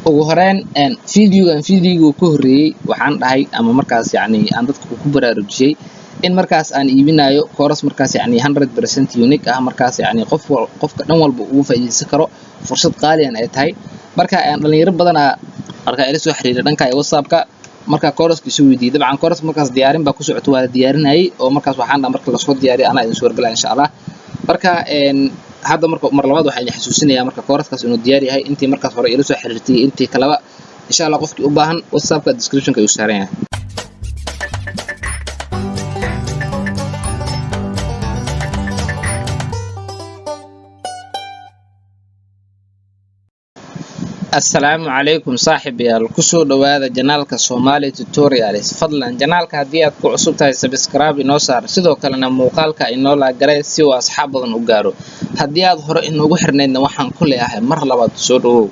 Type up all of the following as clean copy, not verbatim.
ugu horeen video ku horeeyay waxaan dhahay ama markaas yacni aan dadka ku baraarujiyay in markaas aan iibinayo course markaas yacni 100% unique ah markaas yacni qofka dhan walba uu faa'iideysan karo fursad qaali ah ay tahay marka aan dhalinyaro badan marka ila soo xiriiray dhanka WhatsApp-ka marka course-ka soo weydiiyay dabcan course markaas diyaarin baa ku socoto waa diyaarinayay oo markaas waxaan dhahay marka la soo diyaariyo ana idin soo wargalaa insha Allah marka hadda mar labaad waxaan xasuusinayaa marka course-kaas inuu diyaar yahay intii markaas hore ila soo xiriirtay intii kalaba insha Allah qofkii u baahan WhatsApp-ka description-ka uu saaran yahay السلام عليكم صاحب يال كسو دواada janaalka Somali Tutorials fadlan janaalka hadii aad ku cusub tahay subscribe inoo saar sidoo kalena muuqaalka inoo la garay si uu asxaab badan u gaaro hadii aad hore inoogu xirneedna waxaan ku leeyahay mar labaad soo dhawow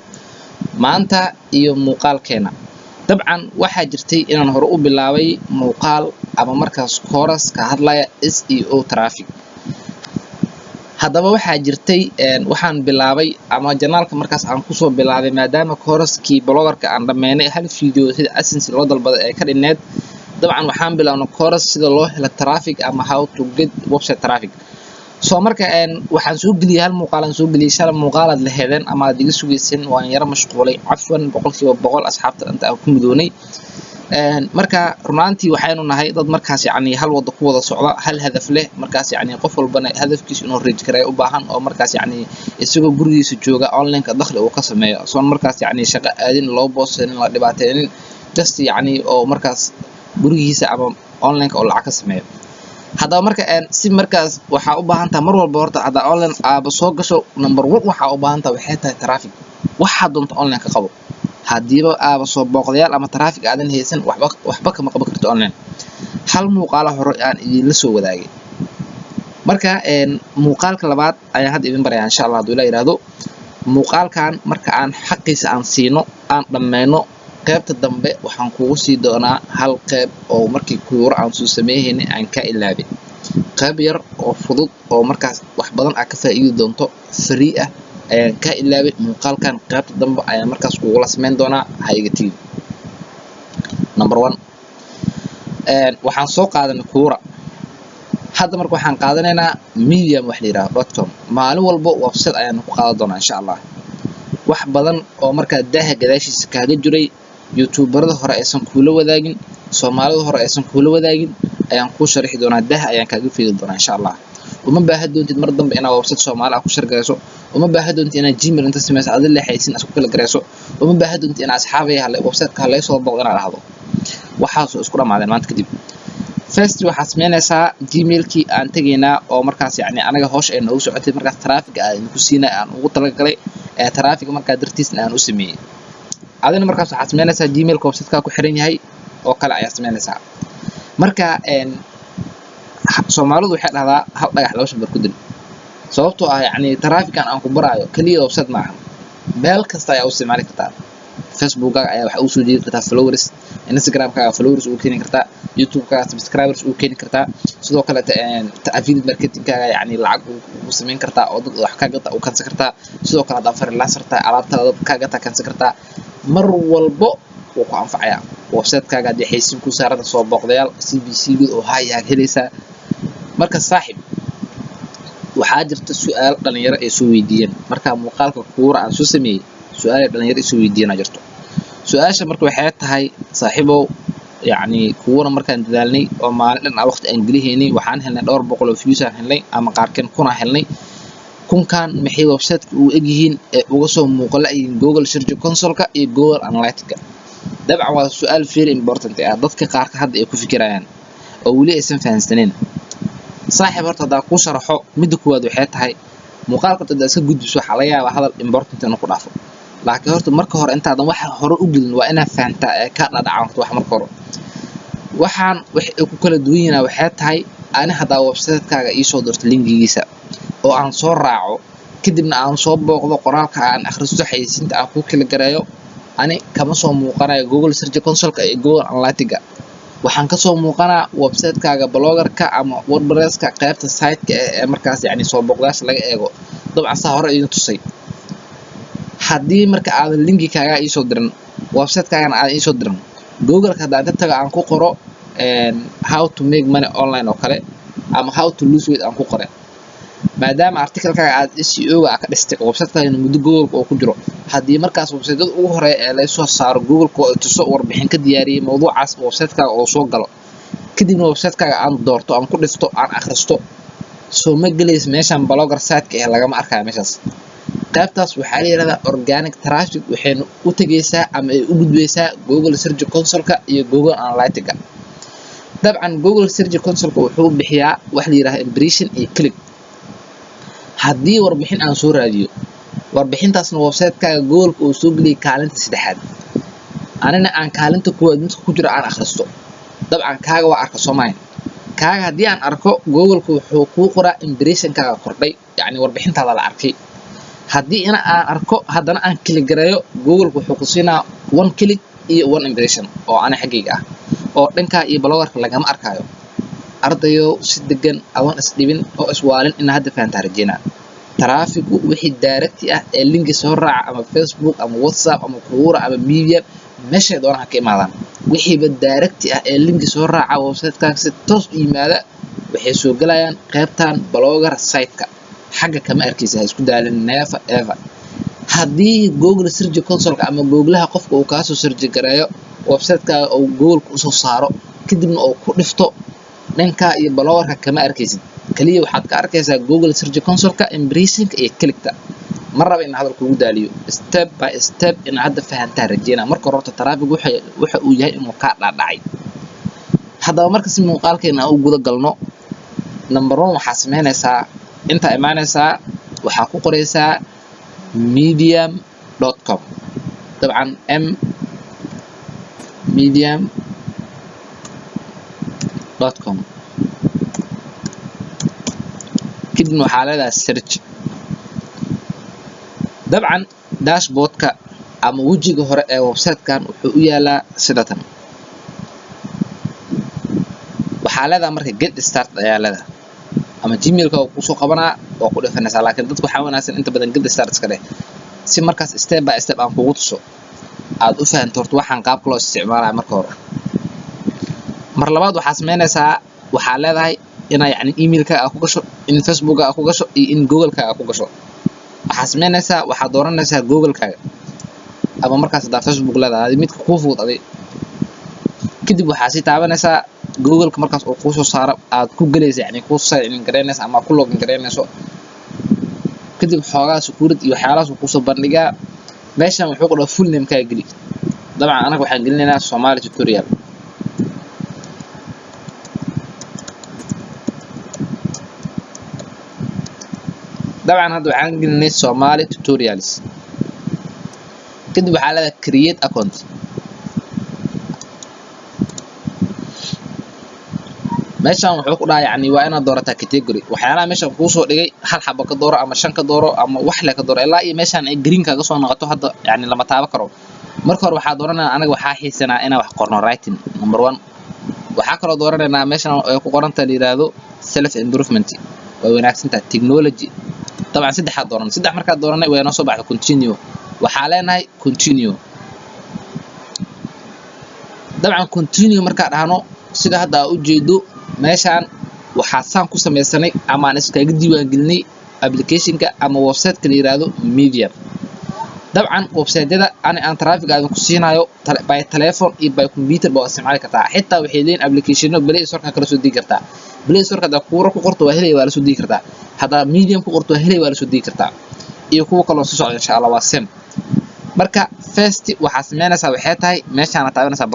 maanta iyo muuqaalkeena dabcan waxa jirtay inaan hore u bilaabay muuqaal ama markaas course ka hadlaya SEO traffic hadaba waxa jirtay waxaan bilaabay ama janaalka markaas aan ku soo bilaabay maadaama course-kii blogger-ka aan dhameynay hal video sida AdSense loo dalbaday ay ka dhineed dabcan waxaan bilaabnay course sida loo helo traffic ama how to get website traffic soo marka waxaan soo geliyay hal muuqaal aan soo geliyay shalay muuqaalaad la heedeen ama aad iga sugaysan waan yara mashquulay cafwan 100% asxaabta inta aan ku midoonay marka runaantii waxaynu nahay dad markaas yacni hal wada ku wada socda hal hadaf leh markaas yacni qof walbana hadafkiisa inuu reach gareeyo u baahan oo markaas yacni isagoo gurigiisa jooga online ka dakhli uu ka sameeyo soo markaas yacni shaqo aadin loo boosanin la dhibaateenin just yacni oo markaas gurigiisa ama online ka oo lacag ka sameeyo hadaba marka si markaas waxa u baahan tahay mar walba horta hada online aaba soo gasho number 1 waxa u baahan tahay waxay tahay traffic waxa doonto online ka qabo hadiiba aaba soo booqdayaal ama traffic aadan haysan waxba kama qaban karto online hal muuqaal hore aan idin la soo wadaagay marka muuqaalka labaad ayaan hadda idin barayaa insha Allah haduu la yiraahdo muuqaalkan marka aan xaqiisa aan siino aan dhameeyno qaybta dambe waxaan kugu sii doonaa hal qayb oo markii kuura aan soo sameeynay aan ka ilaabay qayb yar oo fudud oo markaas wax badan ka faa'iido doonto free ah ayaan ka ilaabay muuqaalkan qaybta dambe ayaan markaas kugu la sameyn doonaa hay'atii number 1 waxaan soo qaadanay kuura hadda marka waxaan qaadanaynaa medium wax la yiraahdo.com maalin walba website ayaan ku qaadan doonaa insha Allah wax badan oo marka daaha gadaashiisa kaaga jiray youtuberada hore aysan kula wadaagin Soomaalida hore aysan kula wadaagin ayaan ku sharxi doonaa daaha ayaan kaaga fiidi doonaa insha Allah uma baahan doontid mar dambe inaad website Soomaali ku shargayso uma baahan doontid inaad Gmail inta sameeyso aad leexaysin asku kala garayso uma baahan doontid inaad asxaabay hal website ka la soo booqdana raahdo waxaas isku dhamaadeen maanta kadib first waxa sameynaysaa Gmail-kii aan tageynaa oo markaas yacni anaga hoosh ay noogu socotay markaas traffic aan ku siinay aan ugu talagalay traffic marka dartiisna aan u sameeyay adina markaas waxa sameynaysaa Gmail-ka website-ka ku xiran yahay oo kala ayaa sameynaysaa marka Soomaalidu waxay dhahdaa hal dhagax laba shambar ku dil sababtoo ah yacni traffic aan ku baraayo kaliya website ma aha meel kasta ayaa u isticmaali kartaa Facebook ayaa waxa uu soo jeedin kartaa followers Instagram-ka followers uu keeni kartaa YouTube-ka subscribers uu keeni kartaa sidoo kale affiliate marketing-ka yacni lacag uu sameyn kartaa oo dad wax ka gata uu kansan kartaa sidoo kale dad freelancer-ta alaabta ka gata kansan kartaa mar walbo wuu ku anfacayaa website-kaaga hadii haysin ku saarada soo booqdayaal CPC oo hay'ad helaysa marka saaxib waxaa jirta su'aal dhalinyaro ay soo weydiiyeen marka muuqaalka kuura aan soo sameeyay su'aal dhalinyaro ay soo weydiiyeen jirto su'aasha marka waxay tahay saaxiibow yacni kuura markaan dadaalnay oo maalin dhan waqti aan galiyeynay waxaan helnay dhowr boqol oo views aan helnay ama qaarkeen kuna helnay kunkan maxay website-ka u egyihiin ee uga soo muuqalayeen Google Search Console-ka iyo Google Analytics dabcan waa su'aal very important ah dadka qaarka hadda ay ku fikirayaan oo wali aysan fahansaneen saaxiib horta hadaa ku sharaxo midda koowaad waxay tahay muuqaalka dad iska gudbiso waxa laga yaabaa hadal important inuu ku dhaafo laakiin horta marka hore intaadan waxa hore u gelin waa inaad fahantaa ka dhadhacanto wax marka hore waxaan wax ku kala duwan yihiin waxay tahay ani hadaa website-kaaga ii soo dirto linkigiisa oo aan soo raaco kadibna aan soo booqdo qoraalka aan akhristo xayeysiinta aan ku kala gareeyo ani kama soo muuqanayo Google Search Console-ka iyo Google Analytics waxaan ka soo muuqanaa website-kaaga blogger-ka ama WordPress-ka qaybta site-ka ee markaas yacni soo booqdaasha laga eego dabcan saa hore idin tusay haddii marka aadan linki kaaga iisoo dirin website kaagana aadan iisoo dirin google hadda inta taga aan ku qoro how to make money online oo kale ama how to lose weight aan ku qoray maadaama article-kaaga aad SEO-ga ka dhistay website-kaaga muddo Google oo ku jiro haddii markaas website-da ugu horeeya ee la soo saaro Google oo tuso warbixin ka diyaariyay mawduucaas website-kaaga oo soo galo kadibna website-kaaga aan doorto aan ku dhifto aan akhristo soo ma galeys meeshan blogger site-ka ee lagama arkayo meeshaas qaybtaas waxaa la yiraahdaa organic traffic waxayna u tagaysaa ama ay u gudbaysaa Google Search Console-ka iyo Google Analytics dabcan Google Search Console-ka wuxuu bixiyaa wax la yiraahdo impression iyo click haddii warbixin aan soo raadiyo warbixintaasna website-kaaga Google uu soo geliyay kaalinta saddexaad anina aan kaalinta koowaad mid ku jiro aan akhristo dabcan kaaga waa arka Soomaali kaaga haddii aan arko Google wuxuu ku qoraa impression-kaaga kordhay yani warbixintaada la arkay haddii aan arko haddana aan click gareeyo Google wuxuu ku siinaa one click iyo one impression oo ana xaqiiqa ah oo dhanka iyo blogger lagama arkayo ardayo si degan adoon isdhibin oo iswaalin in hadda faanta rajina traffic-ku wixii direct ah ee link soo raaca ama Facebook ama WhatsApp ama Quora ama Medium meesha doonaan ka imaadaan wixii ba direct ah ee link soo raaca website-kaaga si toos u yimaada waxay soo galayaan qaybtan blogger site-ka xagga kama arkaysa isku daalin never ever haddii Google Search Console-ka ama Google-ha qofka uu ka soo search gareeyo website-kaaga oo Google ku soo saaro kadibna oo ku dhifto dhanka iyo blogger-ka kama arkaysid kaliya waxaad ka arkaysaa Google Search Console-ka impression-ka iyo click-ta ma raba in hadal kugu daaliyo step by step in hadda fahantaa rajeyna marka horta traffic waxa uu yahay inuu ka dhacay haddaba marka si muuqaalkeena u guda galno number 1 waxaa sameynaysaa inta imaanaysaa waxaa ku qoraysaa medium.com dabcan medium.com kadibna waxaa leedahay search dabcan dashboard-ka ama wajiga hore ee website-kan wuxuu u yaalaa sidatan waxaa leedahay marka get start ayaa leedahay ama Gmail-ka oo ku soo qabanaa oo ku dhifanaysa laakiin dadku waxa wanaagsan inta badan get start iska dheh si markaas step by step aan kugu tuso aad u fahanto horta waxaan qaabka loo isticmaalayo marka hore mar labaad waxaa sameynaysaa waxaa leedahay ina yani email-ka ku gasho in Facebook-ka ku gasho iyo in Google-ka ku gasho waxaa sameynaysaa waxaa dooranaysaa Google-kaaga ama markaas hada Facebook leedahay midka ku fuuday kadib waxaa si taabanaysaa Google-ka markaas oo ku soo saaro aad ku galayso yani ku sign gareynayso ama ku login gareynayso kadib xoogaa security iyo waxyaalahaas ku soo bandhigaa meeshan wuxuu ku dhaw full name-kaaga geli dabcan anaga waxaan gelinaynaa Somali Tutorial dabcan hadda waxaan gelinay Somali Tutorials kadib waxaa leedahay create account meeshan wuxuu ku dhahay yani waa inaad doorataa category waxyaalaha meeshan ku soo dhigay hal xabo ka dooro ama 5 ka dooro ama wax la ka dooro ilaa iyo meeshan ay green kaaga soo noqoto hadda yani lama taaba karo marka hore waxaa dooranaa anaga waxaa xiisanaa inaan wax qorno writing number 1 waxaa kala dooranaa meeshan ay ku qoranta liiraado self improvement way wanaagsantahay technology طبعا saddex dooran saddex marka dooranay way noo soo baxdo continue waxaa leenahay continue dabcan continue marka dhahno sida hadda u jeedo meeshan waxaa saan ku sameysanay ama aan iskaga diiwaan gelinay application-ka ama website-ka la yiraahdo Medium dabcan website-yada aan traffic aan ku siinayo by telephone iyo by computer baa isticmaali kartaa xitaa waxay leeyihiin application-no Play Store-ka kala soo digi kartaa Play Store-ka da Quora ku qorto waa helay waa la soo digi kartaa hada Medium ku qorto waa helay waa la soo digi kartaa iyo kuwa kale oo soo socda insha Allah waa same marka first waxaa sameynaysaa waxay tahay meeshaan aad taabanaysaa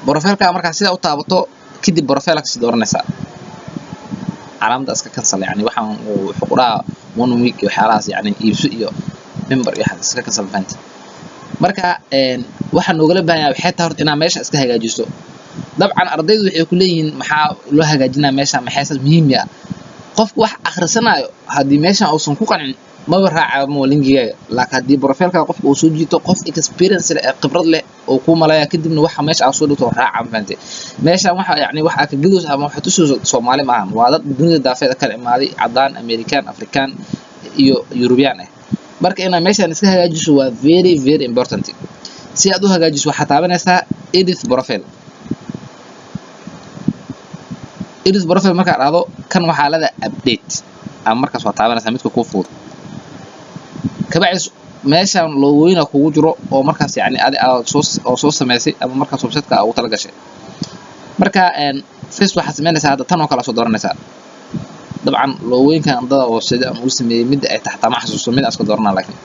profile-ka marka sida u taabato kadib profile-ka si dooranaysaa calaamada iska cancel yani waxaan wuxuu ku dhahaa one week iyo waxyaalahaas yani iibso iyo member iyo xataa iska cancel fant marka waxaan ogala baahanyaa waxay tahay horta inaad meesha iska hagaajiso dabcan ardaydu waxay ku leeyihiin maxaa loo hagaajinaa meesha maxay muhiim ah qofku wax akhrisanayo hadii meesha uusan ku qancin ma raaca mo linkiga laakiin hadii profile-ka qofku uu soo jiito qof experience leh khibrad leh oo ku malaya kadibna waxa meesha aad soo dhigto raaca fante meesha waxa yani waxa ka gadoos ama waxa tusoo Soomaali maahan waa dad dunida daafeeda kala imaaday cadaan American African iyo European ah marka ina meeshan iska hagaajiso waa very important si aad u hagaajiso waxa taabanaysaa edit profile marka aad kan waxa la update ama markaas waa taabanaysaa midka ku fudud kabacdi meeshan logooyina kugu jiro oo markaas yani aad soo sameysay ama markaas website-ka ugu tala gashay marka first waxa sameynaysaa hadda tan oo kala soo dooranaysaa dabcan logooyinkan dada website aan u sameeyay mid ay taxta ma xasuusto mid aska dooranaa laakiin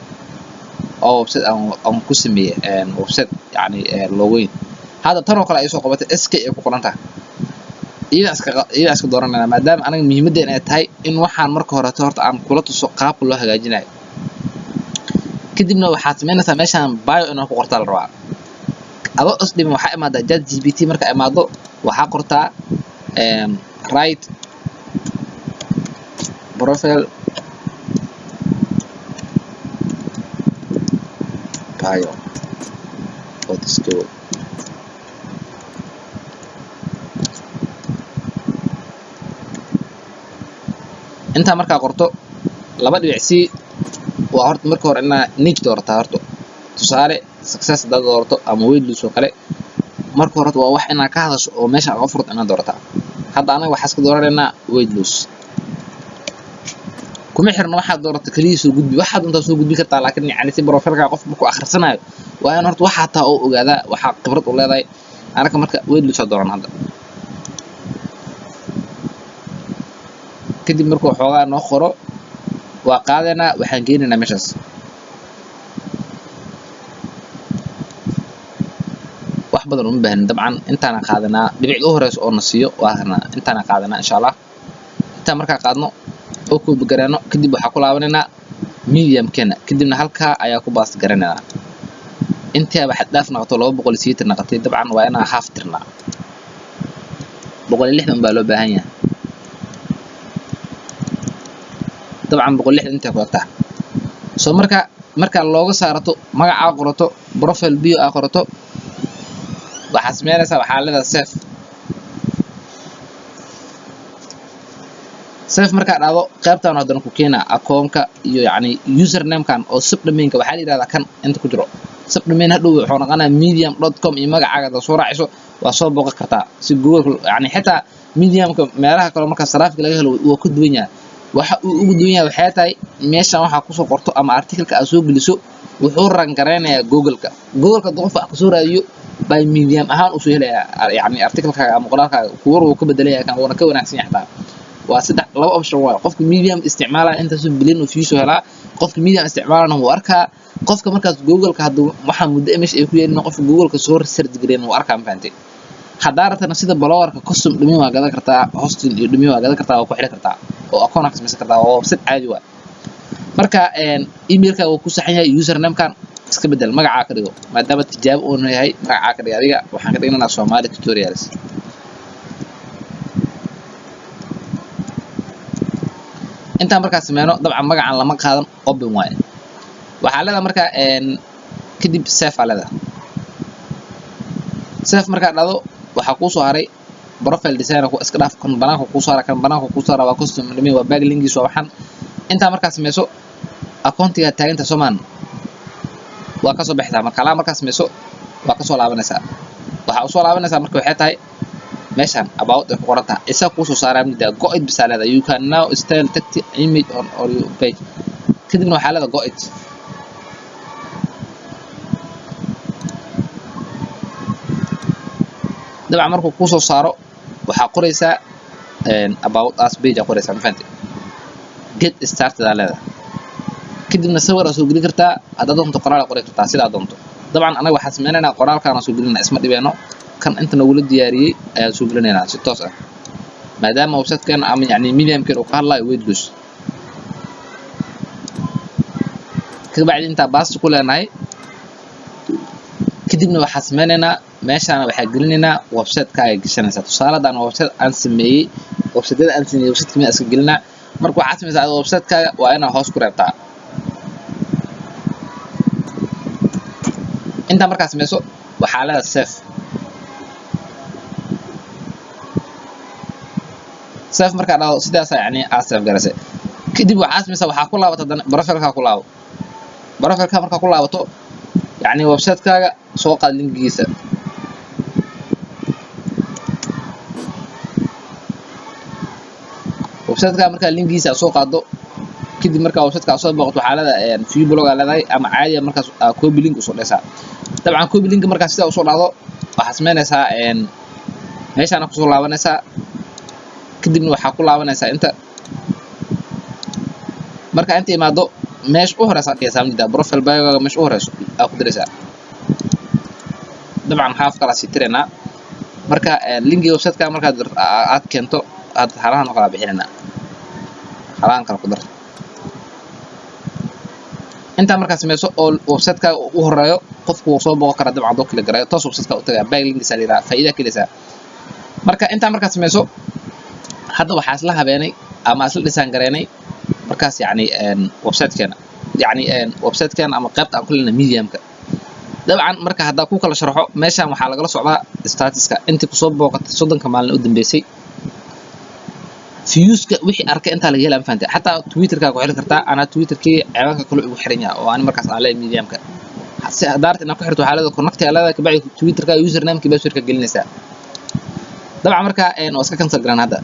oo website aan ku sameeyay website yani logooyin hadda tan oo kala ay soo qabatay SK ay ku qoran tahay iyada iska dooranayna maadaama anaga muhiimadeena ay tahay in waxaan marka hore horta aan kula tuso qaabka loo hagaajinayo kadibna waxaad sameynaysaa meeshaan bio inaan ku qortaa la rabaa adoo isdhiman waxaa imaadaa ChatGPT marka imaado waxaa qortaa write profile bio for this skill inta markaa qorto laba dhibic si waa horta marka hore inaa niche doorata horto tusaale success dad doorto ama weight loss oo kale marka hore waa wax inaa ka hadasho oo meesha uga furto inaa doorata hadda anaga waxa iska dooranayna weight loss kuma xirna waxa doorata kaliya soo gudbi waxa inta soo gudbi kartaa laakiin yani si profile-ka qof markuu akhrisanayo waa in horta waxa taa oo ogaada waxa khibrad u leedahay anaga marka weight loss dooran hadda kadib markuu xoogaa noo qoro waa qaadanaa waxaan geenaynaa meeshaas wax badan uma baahnin dabcan intaana qaadanaa dhibicda u horeysa oo na siiyo waa harnaa intaana qaadanaa insha Allah intaan markaa qaadno oo ku garaano kadib waxaa ku laabanaynaa medium keena kadibna halkaa ayaa ku baas garanaynaa intii aad xad dhaaf noqoto 280 noqotay dabcan waa inaa half tirnaa 160 baa loo baahan yahay dabcan 160 inta ku waqtaa soo marka looga saarato magaca qorato profile bio qorato waxa sameynaysaa waxa leedahay save marka dhado qaybtan hadana ku keena akoonka iyo yani username kan oo subdomain ka waxa la yiraahdaa kan inta ku jiro subdomain hadhow wuxuu noqonaa medium.com iyo magacaaga soo raaciso waa soo booqan kartaa si Google yani xitaa medium-ka meelaha kale marka saraafka laga helo waa ku duwan yahay waxa uu ugu duwan yahay waxay tahay meeshan waxa ku soo qorto ama article-ka aad soo geliso wuxuu ran gareynayaa Google-ka qof wax ku soo raadiyo by medium ahaan u soo helaya yani article-ka ama qoraalka kuwar uu ka bedelayaa kan wana ka wanaagsan yahay waa saddex laba option waa qofka medium isticmaala inta soo bilin oo fiiso helaa qofka medium isticmaalana uu arkaa qofka markaas Google-ka haduu waxa muddo meesha ay ku yeelin qofka Google-ka soo research gareyn uu arkaa faantay hadaartana sida blower-ka custom dhimi waa gadan kartaa hosting iyo dhimi waa gadan kartaa oo ku xiri kartaa oo account access kartaa oo website caadi waa marka email-ka uu ku saxan yahay username-kan iska bedel magaca ka dhigo maadaama tijaabo uu yahay magaca ka dhigo adiga waxaan ka dhignaynaa Somali tutorials inta markaas sameeyno dabcan magacan lama qaadan open way waxa leedahay marka kadib save alada save marka dhado waxa ku soo haray profile design ku iska dhaaf kan banaanka ku soo kan banaanka ku soo waa custom dhimi waa backlinkiis waa waxan inta markaas sameeyso akoontiga taaginta Soomaan waa ka soo baxdaa marka la markaas sameeyso waa ka soo laabanaysaa waxa u soo laabanaysaa marka waxay tahay meeshan about ku qoranta isa ku soo saaraa mid go it bisalada you can now style text image on your page kadibna waxa la go it dabcan markuu ku soo saaro waxa qoraysaa about us page qoraysaa ma fahanti get started alada kadibna sawir soo geli kartaa aad doonto qoraal qori kartaa sida aad doonto dabcan anaga waxa sameeynaa qoraalkaan soo gelinaa isma dhibeeno kan inta nagu la diyaariyay ayaa soo gelinayna si toos ah maadaama website-kan ama yani medium-kan uu ka hadlayo weight loss ka bacdi inta baas ku leenahay kadibna waxa sameeynaa meeshaan waxa gelinaynaa website-ka ay gashanaysa tusaaladan website aan sameeyay website-da aan sameeyay website-ka iska gelinaa marka waxa sameeyay website-ka waa inaa hoos ku reebtaa inta markaas sameeyso waxa la save marka dhado sidaas yani save garasay kadib waxaad samaysaa waxaa ku laabato haddana profileka ku laabo profileka markaa ku laabato yacni website-kaaga soo qaad linkigiisa website-kaaga markaa linkigiisa soo qaado kadib markaa website-ka soo booqato waxaa leedahay view blog aa leedahay ama caadiya markaas copy link usoo dhaysaa dabcan copy link markaas sidaa usoo dhacdo waxaad samaynaysaa meeshaana kusoo laabanaysaa kadibna waxaa ku laabanaysaa inta marka inta imaado meesha u horeysa dhigaysaa midda profile bio meesha u horeyso aa ku diraysaa dabcan half kala sii tiraynaa marka linkiga website-ka markaad aad keento aad halahan oo kala bixinaynaa halahan kala ku dar inta markaad sameyso oo website-ka u horeeyo qofku wuu soo booqan karaa dabcan doo kala garayo toos website-ka u tagaa bag linkiisa la yiraahdaa faa'iido ka helaysaa marka inta markaad sameyso hadda waxaa isla habeenay ama isla dhisaan gareynay markaas yacni website-keena yacni website-keena ama qaybta aan ku leenahay medium-ka dabcan marka haddaa ku kala sharxo meeshaan waxaa lagala socdaa statuska intii kusoo booqatay 30 maalin u dambeysay viewska wixii arkay inta laga helaa fahantaa xataa Twitter-ka ku xiri kartaa ana Twitter-kii ciwaanka kale ugu xiran yahay oo aan markaas aan leeyahay medium-ka si hadaarta inaad ku xirto waxaa leedahay connect aa leedahay kabacdi Twitter-ka username-ka password-ka gelinaysaa dabcan marka oo iska cancel garan hadda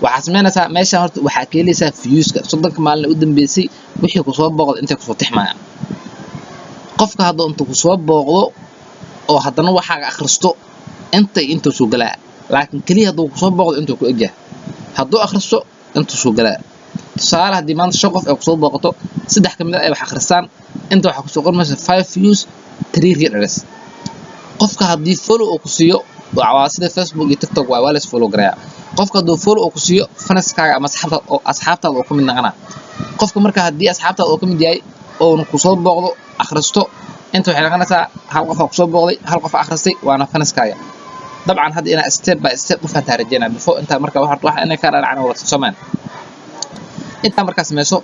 waxaa samaynaysaa meeshaan horta waxaa ka helaysaa viewska 30 maalin u dambeysay wixii ku soo booqday intay ku soo tixmayaan qofka hadduu inta ku soo booqdo oo haddana waxaaga akhristo intuu soo galaa laakiin kaliya hadduu ku soo booqdo intuu ku egyahay hadduu akhristo intuu soo galaa tusaale haddii maanta 5 qof ay ku soo booqato 3 ka mid ah ay wax akhristaan inta waxaa kusoo qormaysa 5 views 3 readers qofka haddii follow uu ku siiyo waa sida Facebook iyo TikTok waa la is follow gareeyaa qofka hadduu follow uu ku siiyo fanaskaaga ama asxaabtaada oo ka mid noqonaa qofka marka haddii asxaabtaada oo ka mid yahay oo ku soo booqdo akhristo inta waxay noqonaysaa hal qof oo ku soo booqday hal qof akhristay waana fanaskaaga dabcan hadda ina step by step u fahantaa rajeynaa before inta marka wax inay ka dhalacaan wada Soomaan inta markaas sameyso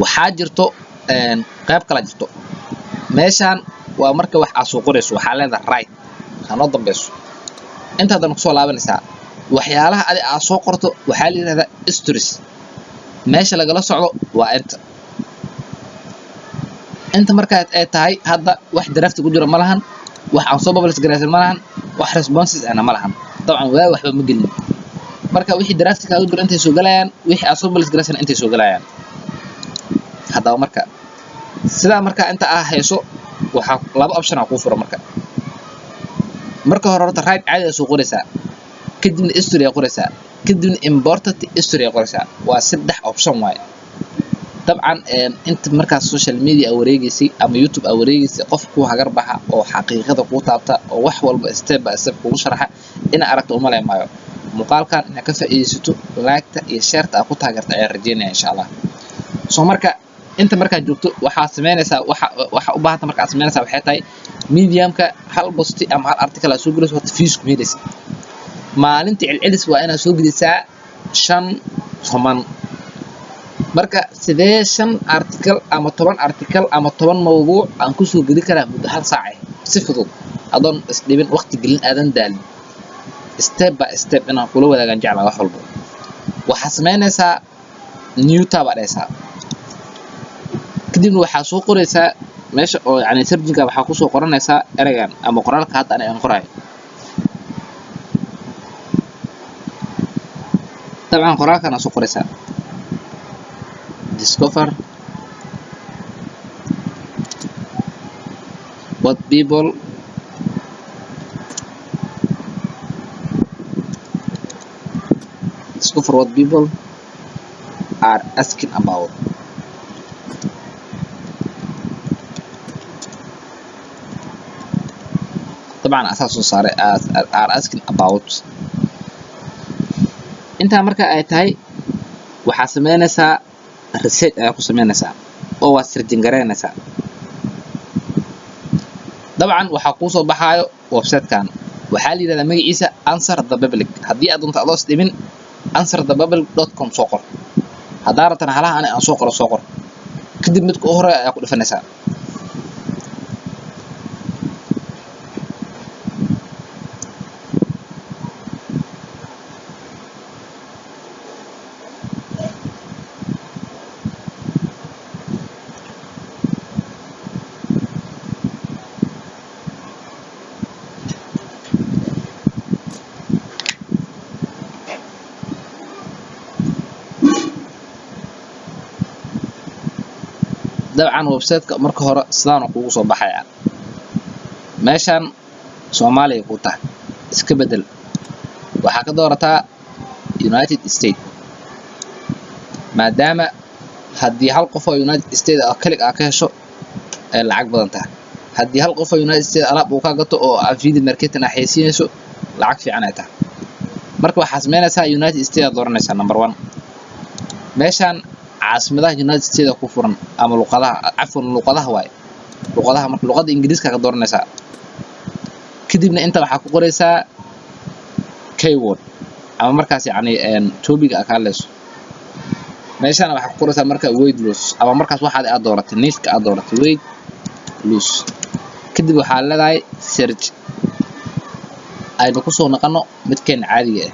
waxaa jirto qayb kala jirto meeshaan waa marka wax aad soo qorayso waxaa leedahay right hanoo dambayso inta hadan ku soo laabanaysaa waxyaalaha aad soo qorto waxaa la yiraahdaa stories meesha lagala socdo waa inta markaad ay tahay hadda wax draft ku jiro ma lahan wax aan soo publish gareysan ma lahan wax responses ana ma lahan dabcan waa waxba ma gelin marka wixii draft ka jiro intay soo galayaan wixii aan soo publish gareysan intay soo galayaan hadda marka sida marka inta hayso waxa laba option ku furo marka hore horta right caadi soo qoraysaa kadibna history qoraysaa kadibna important history qoraysaa waa 3 option waaye dabcan inta markaas social media wareegaysay ama YouTube wareegaysay qofku hagar baxa oo xaqiiqada ku taabta oo wax walba step by step ku sharaxa in aragto uma leeyahay muuqaalkan in ka faa'iideysato like-ta iyo share-ta ku taageerta ay rajeynaa insha Allah soo marka inta marka joogto waxa sameynaysaa waxa u baahan marka sameynaysaa waxay tahay medium-ka hal post ama hal article soo geliso horta fees ku helaysa maalintii celcelis waa inaad soo gelisaa 5 toban marka sidee 5 article ama 10 article ama 10 mawduuc aan ku soo geli karaa muddo hal saac si fudud adoon isdhibin waqti gelin aadan daalin step by step inaan kula wadaagan jeclaa wax walba waxa sameynaysaa new tab adaysaa kadibna waxaa soo qoraysaa meesha oo yani searching-ka waxaa ku soo qoranaysaa eraygan ama qoraalka hadda aan qorayo طبعا qoraalkan aan soo qoraysaa discover what people are asking about طبعا اساس صار are asking about inta marka ay tahay waxa sameynaysaa research ay ku sameynaysaa oo waa searching gareynaysaa dabcan waxa ku soo baxayo website-kan waxa la yiraahdaa magaciisa answer the public hadii aad doonto adoos dhimin answerthepublic.com soo qor hadaa rabtana halaha aan soo qor kadib midka hore ayaa ku dhifanaysaa dabcan website-ka marka hore sidaan kugu soo baxaya meeshan Soomaaliya ku tahay iska bedel waxa ka doorataa United States maadaama haddii hal qof oo United States ah kaliya ka hesho ay lacag badan tahay haddii hal qof oo United States alaab uu ka gato oo affiliate marketing ah haysiinayso lacag fiican ay tahay marka waxa sameynaysaa United States dooranaysaa number 1 meeshan caasimadaha United States ku furan ama luqadaha waay luqadaha marka luqada Ingiriiska ka dooranaysaa kadibna inta waxa ku qoraysaa keyword ama markaas topic ka leeso meeshan waxa ku qoraysaa marka weight loss ama markaas waxa aad dooratay niche-ka aad dooratay weight loss kadib waxa leedahay search aynu ku soo naqano midkeen caadiga ah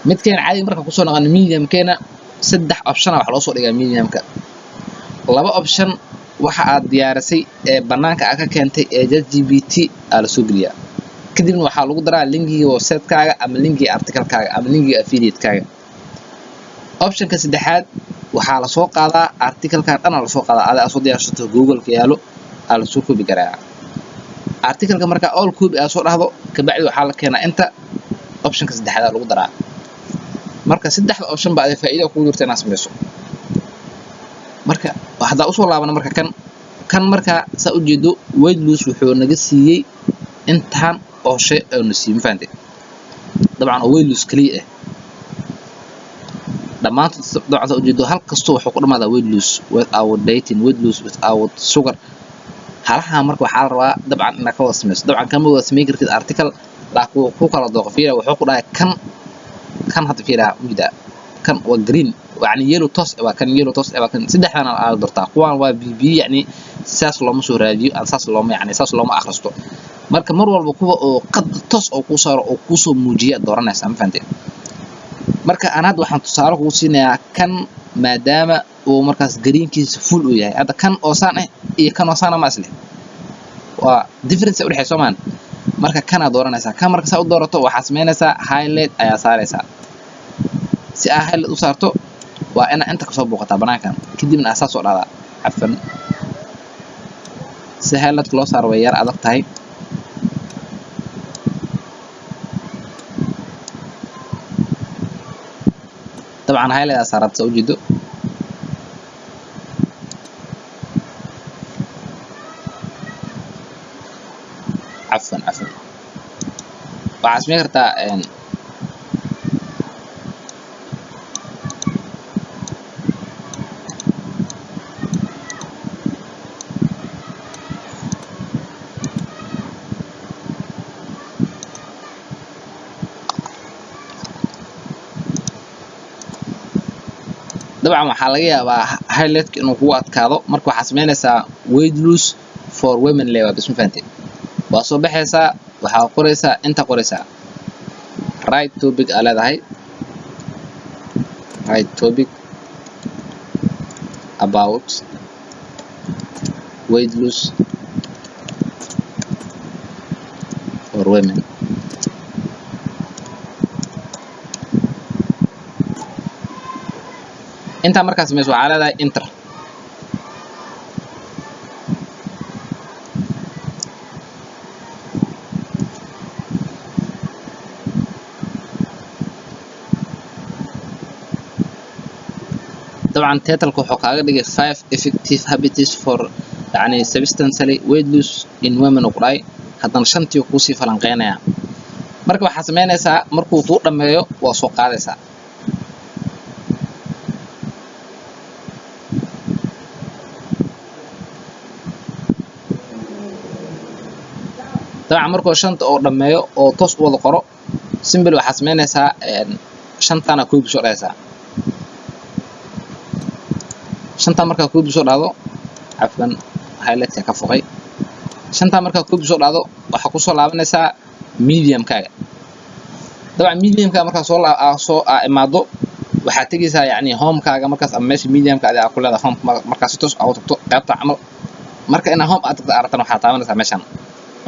midkeen caadiga marka ku soo naqano medium-keena saddex option wax loo soo dhigaa medium-ka laba option waxa aad diyaarisay ee banaanka ka keentay ee ChatGPT la soo geliyaa kadibna waxa lagu daraa linkiga website-kaaga ama linkiga article-kaaga ama linkiga affiliate-kaaga option-ka saddexaad waxa la soo qaadaa article-ka dhan la soo qaadaa aad soo diyaarsato Google-ka yaalo la soo koobi karaa article-ka marka all copy aad soo dhahdo ka bacdi waxa la keenaa inta option-ka saddexaad lagu daraa marka saddexda option baa faa'iido ku jirta inaad sameyso marka waxda u soo laabana marka kan marka saa u jeedo weight loss wuxuu naga siiyay intaan oo shay oo nasiib faantay dabcan weight loss kaliya ah dhamaantood dabcan saa u jeedo hal kasto wuxuu ku dhamaadaa weight loss without dieting weight loss without sugar halaha marka waxa la rabaa dabcan inaad ka wada sameyso dabcan kama wada sameyn kartid article laakiin ku kala doqofiira wuxuu ku dhahay kan hadda fiira wida kan waa green يعني yellow toast waa kan yellow toast waa kan saddexdan aan doortaa kuwan waa BB yani saas looma soo raadiyo aan saas looma akhristo marka mar walba kuwa oo qad toos oo ku saaro oo ku soo muujiya dooranaysa ma fahanteen marka anaad waxaan tusaale ku siinayaa kan maadaama uu markaas greenkiisa full u yahay hada kan oo saan ah iyo kan oo saan ma isle waa difference u dhaxayso maan marka kana dooranaysa kan marka saa u doorato waxa sameynaysaa highlight ayaa saaraysaa si aad highlight u saarto waa inta ka soo booqata banaankan kadibna asaas oo dhada afan si highlight loo saaro way yar adag tahay طبعا highlight saarat soo jeedo afan waxaa sameyn kartaa dabcan waxa laga yaabaa highlight inuu ku adkaado marka waxa sameynaysaa weight loss for women lewa bismi fahanteen waa soo baxaysaa waxa qoraysaa inta qoraysaa right topic leedahay right topic about weight loss for women انت markaas meesho waxa leedahay enter طبعا title wuxuu kaaga dhigay 5 effective habits for yani substantially weight loss in women oo qray hadan shantii ku sii falanqeynaya marka waxa sameynaysaa markuu uu dhameeyo waa soo qaadaysaa طبعا markuu shanta oo dhameeyo oo toos u wada qoro simple waxa sameynaysaa shantana koob soo dhaysaa shanta marka koob soo dhaado afan highlight ka foqay shanta marka koob soo dhaado waxa ku soo laabanaysaa medium kaaga dabcan medium ka marka soo imaado waxa tagaysaa yani home kaaga markaas ama meesha medium ka aad ku leedahay home markaas toos aad tagto qaybta camal marka ina home aad tagto aragtan waxa taabanaysaa meeshan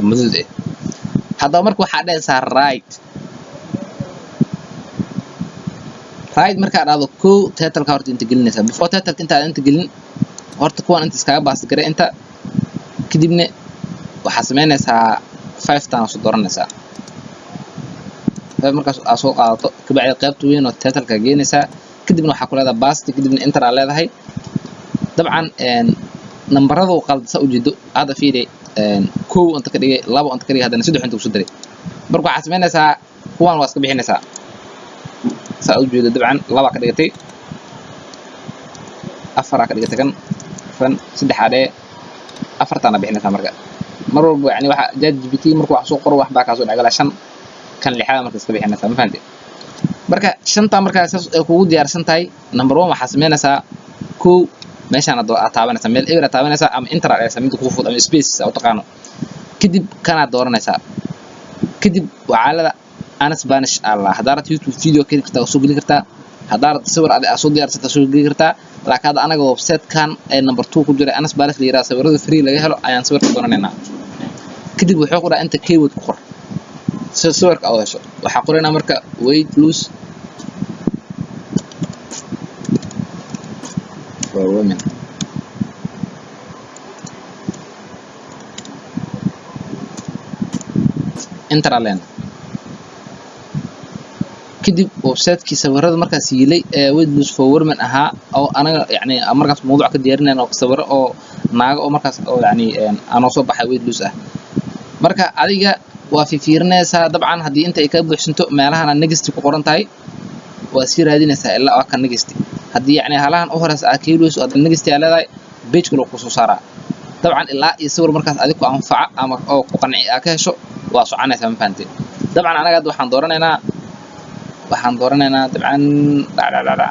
madad hada marka waxa dhaysaa right marka aad dhado title ka horta inta gelinaysa before title inta gelin horta kuwan inta iskaga baas garay inta kadibna waxaa sameynaysaa 5 tan soo dooranaysaa markaas aad soo qaadato kabacdi qaybta weyn oo title-ka geenaysaa kadibna waxaa ku leedahay basti kadibna enter aad leedahay dabcan nambarada uu qaldasa u jeedo hada fiiri 1 inta ka dhigay 2 inta ka dhigay hadana 3 inta ku soo diray marka waxaa sameynaysaa kuwan waa iska bixinaysaa saa u jeedo dabcan 2 ka dhigatay 4 ka dhigatay kan 3 adee 4 tan bixinaysaa marka mar walba yani waxa ChatGPT marka wax soo qoro wax baa ka soo dhagala 5 kan 6 marka iska bixinaysaa ma fahanteen marka 5 marka saas ay kugu diyaarsan tahay number 1 waxa sameynaysaa 1 meeshaan aad taabanaysaa meel eber taabanaysaa ama enter aad mid ku fudud ama space aad taqaano kadib kana dooranaysaa kadib wacaalada ana Spanish Allah hadaad YouTube video ka dhigtaa soo gali kartaa hadaad sawir aad soo diyaarsata soo gali kartaa laakiin anaga website kan ee number 2 ku jira ana Spanish la yiraahdo sawirada free laga helo ayaan sawirka doonaneynaa kadib wuxuu qoraa inta keyword ku qor sawirka oo hesho waxa qoraynaa marka weight loss for women enter allen kadib website-kii sawirada markaas yiilay ee weight loss for women ahaa oo anaga yani markaas mowduuc ka diyaarinayna oo sawiro oo naaga oo markaas oo yani aan soo baxay weight loss ah marka adiga waa fiirinaysaa dabcan hadii inta ay ka buuxsanto meelahan next ku qoran tahay waa si raadinaysaa ilaa waa kan next hadii yani halahan u horeys aad keelayso aad next ay leedahay page kale ku soo saaraa dabcan ilaa iyo sawir markaas adiga ku anfaca ama oo ku qanci aad ka hesho waa soconaysaa ma fahanteen dabcan anaga waxaan dooranaynaa dabcan la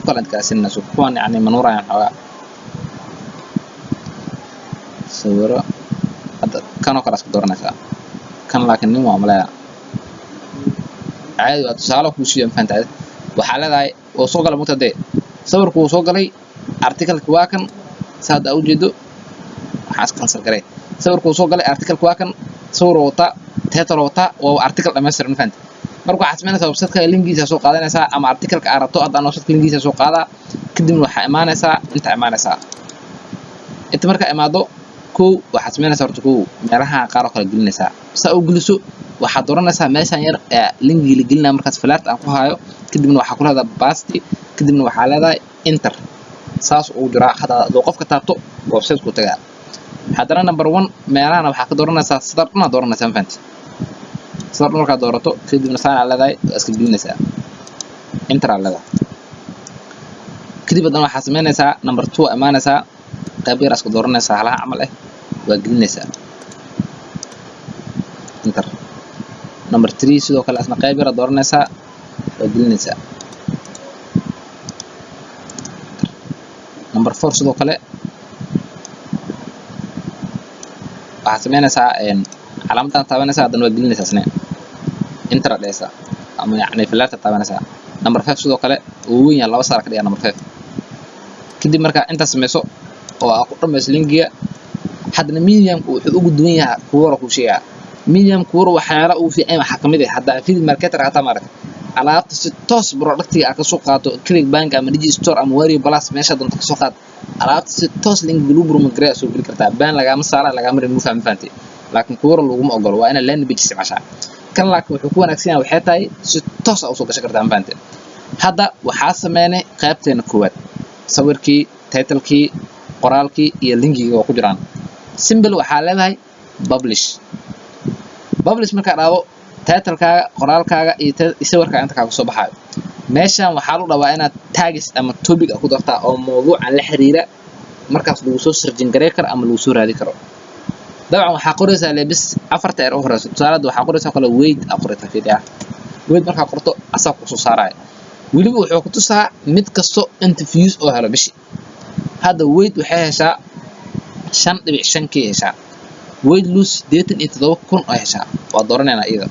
قلت كاسين سكون يعني منورة يعني حوا صورة كانوا خلاص بدورنا سا كان لكن نمو عملها عادي وتصالح كل شيء فهمت عادي وحالة ذاي وصوق على متدين صور وصوق لي article كواكن ساد أوجده حاس كنسر كريه صور وصوق لي article كواكن صور وطا تهتر وطا وarticle أمسر فهمت marka waxa sameynaysaa website-ka linkiisa soo qaadanaysaa ama article-ka aad rabto aad website-ka linkiisa soo qaada kadibna waxa imaanaysaa inta marka imaado waxa sameynaysaa horta meelaha qaar oo kala gelinaysaa saa u geliso waxa dooranaysaa meeshan yar ee linkiga la gelinaa markaas flat aan ku hayo kadibna waxa ku leedahay paste kadibna waxa leedahay enter saas uu jira hada qofka taabto website-ku tagaa hadana number 1 meelaha waxa ka dooranaysaa sidana dooranaysaa fahant صار مركا دورته كدي نسان على ذاي اسك جلينسا انتر على ذا كدي بدنا waxa sameynaysa number 2 amaanaysa qayb yar isku dooranaysa halaha amal ah waa gelinaysa enter number 3 sidoo kale asna qayb yar dooranaysa waa gelinaysa number 4 sidoo kale waxa sameynaysa علامتها تابعناها هذا نوع جلنا أساسا انتر ليسا أما يعني في اللات تابعناها نمبر 5 سودو كله وين يلا وصار كده نمبر 5 كدي مركا أنت سمسو أو أقرب مسلينجيا حدنا ميديم وحدود الدنيا كورة كوشيا ميديم كورة وحياة وفي أي محكمة ده حتى في الماركت رعتا مارك على تص برودكتي أكسوقات كليك بانك أم ريجي ستور أم واري بلاس ماشى دون تكسوقات على تص لينك بلوبر من جريس وبالكرتا بان لقى مسارة لقى أمر المفهم فانتي لكن كورة لوجم أقول وأنا لين بيجي عشان كان لك وحكومة أكسينا وحياتي ستوس أو صوت شكر تعمل فانت هذا وحاس ماني قابتين كوات صور كي تايتل كي قرال كي يلينكي وكجران سيمبل وحالة هاي بابلش مركا راو تايتل كا قرال كا يصور كا أنت كا صباحا ماشان وحالو روا أنا تاجس أما توبيك أكو ضغطة أو موضوع عن الحريرة مركز لوسو سرجن جريكر أما لوسو هذه كرو dabcan waxa qoraysaa lebis afarta ee horeyso tusaalada waxa qoraysaa kala weight aqrita fiidiya weight marka qorto asab ku soo saaray waliba wuxuu ku tusaa mid kasto interviews oo helo bishi hada weight waxay heshaa 5.5 k heshaa weight loss 87 kun oo heshaa waa dooranayna iyada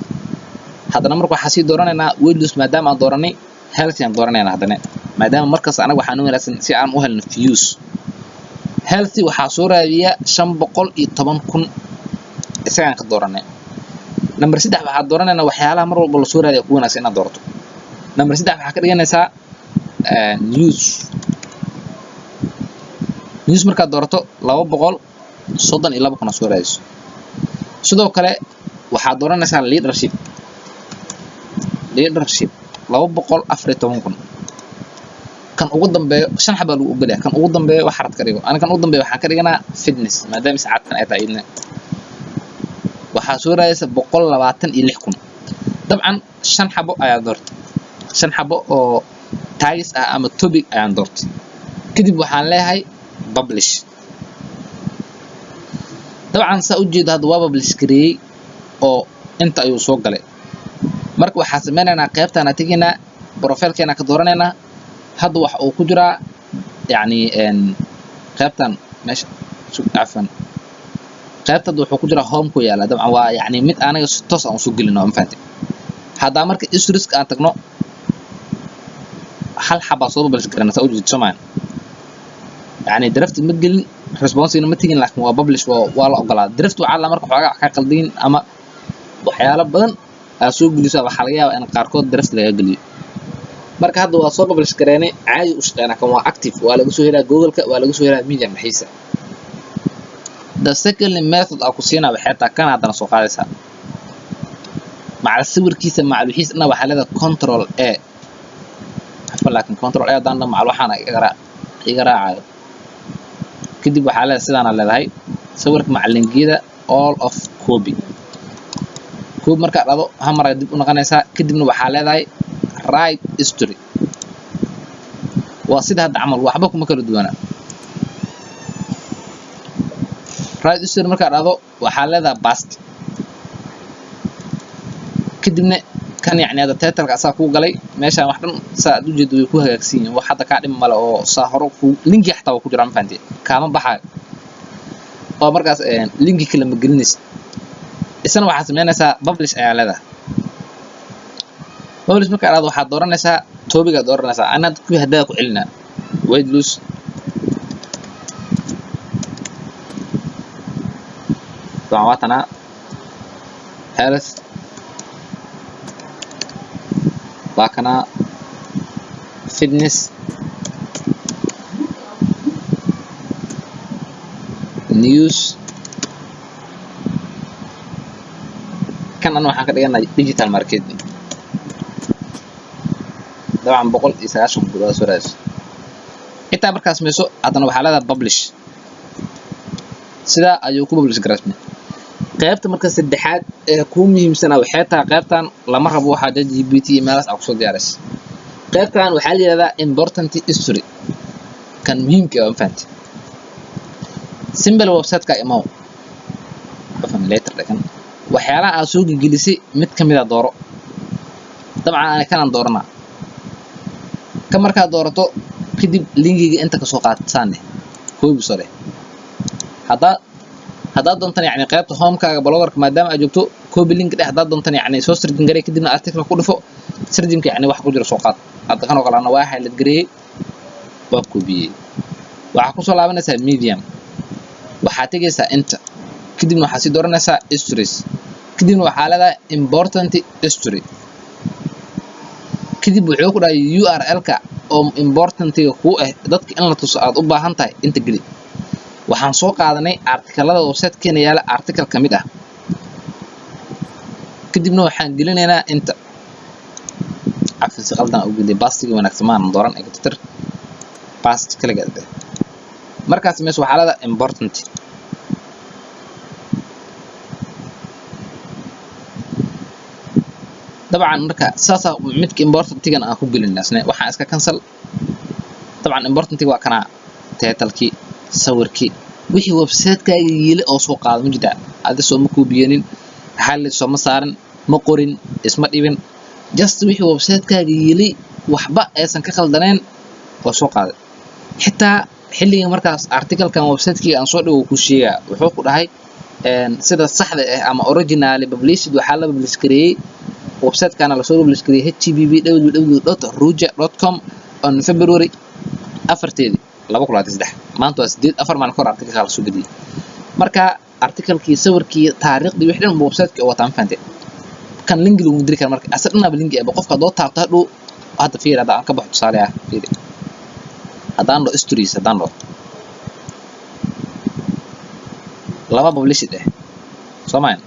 hadana marka waxa si dooranayna weight loss maadaama aan dooranay health aan dooranayna hadana maadaama markaas anaga waxaan u wanaagsan si aan u helno views healthy waxaa soo raadiya 510 kun isagaan ka dooranay number 3 waxaa dooranayna waxyaalaha mar walba la soo raadiya ku wanaagsan inaad doorato number 3 waxaa ka dhiganaysaa news news markaad doorato 232 kuna soo raadayso sidoo kale waxaad dooranaysaa leadership 214 kun kan ugu dambeeyo 5 xabaa lagu ogolyahay kan ugu dambeeyo wax xarad ka dhigo aniga kan ugu dambeeyo waxaan ka dhiganaa fitness maadaama saacadkan ay tahay idin waxaa soo raadaysa 126 kun dabcan 5 xabo ayaa doortay 5 xabo oo tags ah ama topic ayaan doortay kadib waxaan leeyahay publish dabcan saa u jeedo hadda waa publish gareeyay oo inta ayuu soo galay marka waxaan sameynaynaa qaybtaan atigeena profile-keena ka dooranayna hadda wax uu ku jiraa yani qaybtan meesha afan qaybta wuxuu ku jiraa home ku yaala dabcan waa yani mid anaga si toos aan soo gelino ma fahanteen hadda marka isrisk aan tagno hal xaba soo publish garana saa u jeedo Soomaan yani draft ma gelin response ma tigin laakiin waa publish waa la ogolaa draft waxa la marka xogaa ka qaldin ama waxyaalo badan aa soo geliso waxa laga yaabaa in qaarkood draft laga geliyo marka hadda waa soo publish gareynay caadi u shaqeynaa kan waa active waa lagu soo helaa Google-ka waa lagu soo helaa Medium xiisa the second method aku siina waxay taa kan hadana soo qaadaysa macal sawirkiisa macal wixiisna waxa leedahay control A afan laakiin control A hadana macal waxaan iga raacayo kadib waxa leedahay sidaan leedahay sawirka macal linkiyada all of copy marka dhado hamar dib u noqonaysa kadibna waxa leedahay right history waa sida hadda amal waxba kuma kala duwana right history marka dhado waxa leedahay past kadibna kan yani hada title-ka asaa ku galay meesha wax dhan saad u jeedo way ku hagaagsan yihiin wax hadda ka dhim male oo saa hore ku linki xataa ku jira ma fahanteen kaama baxay oo markaas linki kala ma gelinaysid isna waxa sameynaysaa publish ayaa leedahay publish marka aad waxaad dooranaysaa topic aad dooranaysaa anaad ku hadaa ku celinaa weight loss dawatana health bakana fitness news kan waxaan ka dhiganaa digital marketing dabcan 190 gudaha soo raadis inta markaas meesho hadana waxa leedahay publish sida ayuu ku publish gareysmay qaybta marka saddexaad ee ku muhiimsan waxay tahay qaybtan lama rabo waxa GPT emails aan ku soo diyaaris qaybtan waxa la yiraahdaa important history kan muhiimka ah fahanti simple website-ka email afan later kan waxyaalaha aad soo gelisay mid kamid ah dooro dabcan aan kan doorana ka marka doorato kadib linkiga inta ka soo qaadsan koobi sare hada doontan yani qaybta home-kaaga blogger-ka maadaama aad joogto copy link dhex hada doontan yani soo sirjin garay kadibna article ku dhufo sirjinka yani wax ku jira soo qaad hada kan oo kale waa highlight gareey waa copy waxa ku soo laabanaysaa Medium waxa tagaysaa inta kadibna waxa si dooranaysaa histories kadibna waxa leedahay important history kadib wuxuu ku dhahay URL-ka oo important-iga ku ah dadka in la tuso aad u baahan tahay inta geli waxaan soo qaadanay artikelada website-keena yaala article kamid ah kadibna waxaan gelinaynaa inta afis qaldan u geli bastigi wanaagsan dooran editor past kaliya markaas meesha waxa leedahay important dabcan marka saasa midka important-igan aan ku gelinaysnay waxaan iska cancel dabcan important-iga waa kana title-kii sawirkii wixii website-kaaga yeelay oo soo qaado ma jida aad soo ma koobiyeenin hal soo ma saaran ma qorin isma dhibin just wixii website-kaaga yeelay waxba aysan ka khaldaneen oo soo qaaday xitaa xilliga markaas article-kan website-kii aan soo dhigo ku sheega wuxuu ku dhahay sida saxda ah ama originally published waxa la publish gareeyay website-kana la soo publish gareeyay http://www.ruja.com on February 4 maanta waa 8 maalin hor article kala soo geliyay marka article-kii sawirkii taariikhdii wixii dhan website-kii oo wataan fahanteen kan link lagu diri karo marka asadna link ee qofka doo taabto hadhow hadda fiir hada ka baxo tusaale ah fiir hadaan loo stories hadaan loo laba published ah Soomaan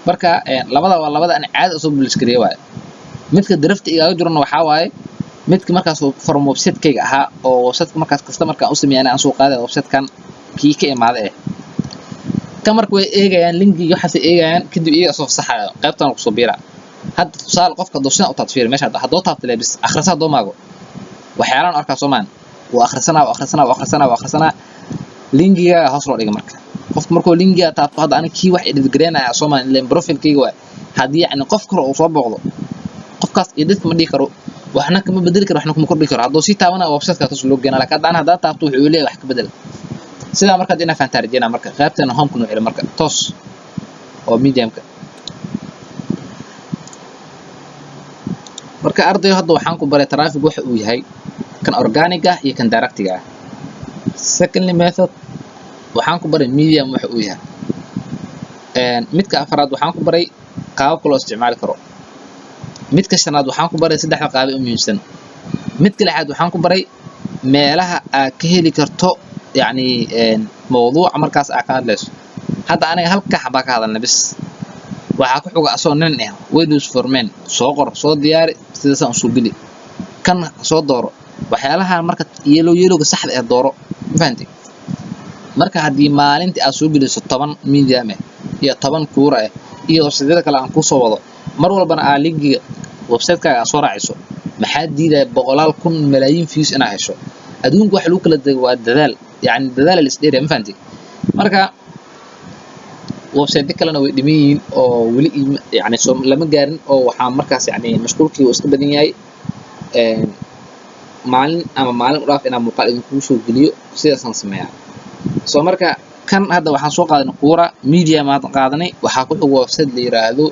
marka labada waa labada aan caadi soo publish gareeyay waay midka draft iga jirana waxa waaye midka markaas from website-kayga ahaa oo website-ka markaas customer-ka u sameeyay aan soo qaaday website-kan kii ka imaaday kamarku way eegayaan linkiga waxa ay eegayaan kadib iyaga soo fasaxayo qaybtan ku soo biira hadda tusaale qofka doorsan u tadfiir meesha hadoo taabto leebis akhrisaa doomago waxyaalaan arkaa Soomaan waa akhrisanaa linkiga hoos loo dhigo marka qofka markuu linkiga taabto hadda ani kii wax edit gareynaya Soomaan ilaa profile-kayga waa hadii yani qof kale uu soo booqdo qofkaas edit ma dhigi karo waxna kama bedeli karo waxna kuma kordhi karo hadoo si taabana website-ka taas loo geenaa laakiin hadda taabto wuxuu leeyahay wax ka bedel sida marka dina fantarjina marka qaybtana home kunu marka toos oo medium-ka marka ardayo hadda waxaan ku baray traffic waxa uu yahay kan organic ah iyo kan direct ah secondly method waxaan ku baray medium waxa uu yahay midka afraad waxaan ku baray qaababka loo isticmaali karo midka shanaad waxaan ku baray saddexda qaab ee muhiimsan midka lixaad waxaan ku baray meelaha aad ka heli karto يعني موضوع مركز أكاد ليش هذا أنا هلك حباك هذا النبس وحكوا حقوق أصلا نحن ويدوس فورمين صقر صوت ديار سيدسان صوبلي كان صوت دور وحيالها مركز يلو كسحب الدور فهمتي مركز هذه مالنت أصوبلي طبعا مين جامع هي طبعا كورة هي وسيدة كلا عن كوسو وضع مرة بنا أليج وبسيط كأسرع عيسو محدي ده بقولال كن ملايين فيوس أنا عيسو أدون كحلوك للدلال يعني الدلال الإسلامي ما فهمتي مركا وبسيط كلنا ودمين أو ولي يعني سو لما جارن أو حام مركز يعني مشكور كي واستبدين جاي معلن رافع أنا مقالد كوشو جليو سياسة سماع سو مركا كان هذا وحنا سوق هذا القورة ميديا ما قاعدني وحاكل هو وبسيط اللي يراهدو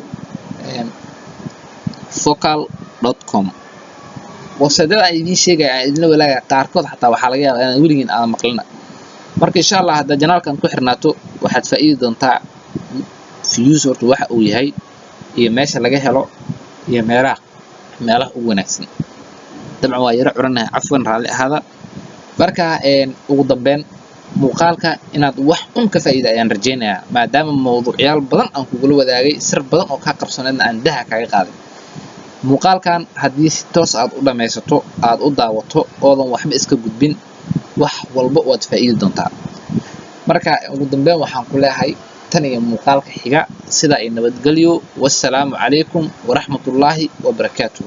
focal.com وصدق أيدي شيء إذن ولا قاركود حتى وحلاقي أنا ولين أنا مقلنا marka insha Allah hada janaalkan ku xirnaato waxaad faa'iido doontaa views horta waxa uu yahay iyo meesha laga helo iyo meelaha ugu wanaagsan dabcan waa yara curanahay afwan raali ahada marka ugu dambeyn muuqaalka inaad wax ka faa'iido ayaan rajeynayaa maadaama mowduucyaal badan aan kugula wadaagay sir badan oo ka qarsoonayna aan daha kaga qaaday muuqaalkan haddii si toos aad u dhameysato aad u daawato oodan waxba iska gudbin wax walba waad faa'iido doontaa marka ugu dambeyn waxaan ku leeyahay tan iyo muuqaalka xiga sida ay nabadgelyo wassalaamu calaykum waraxmatullaahi wabarakaatuh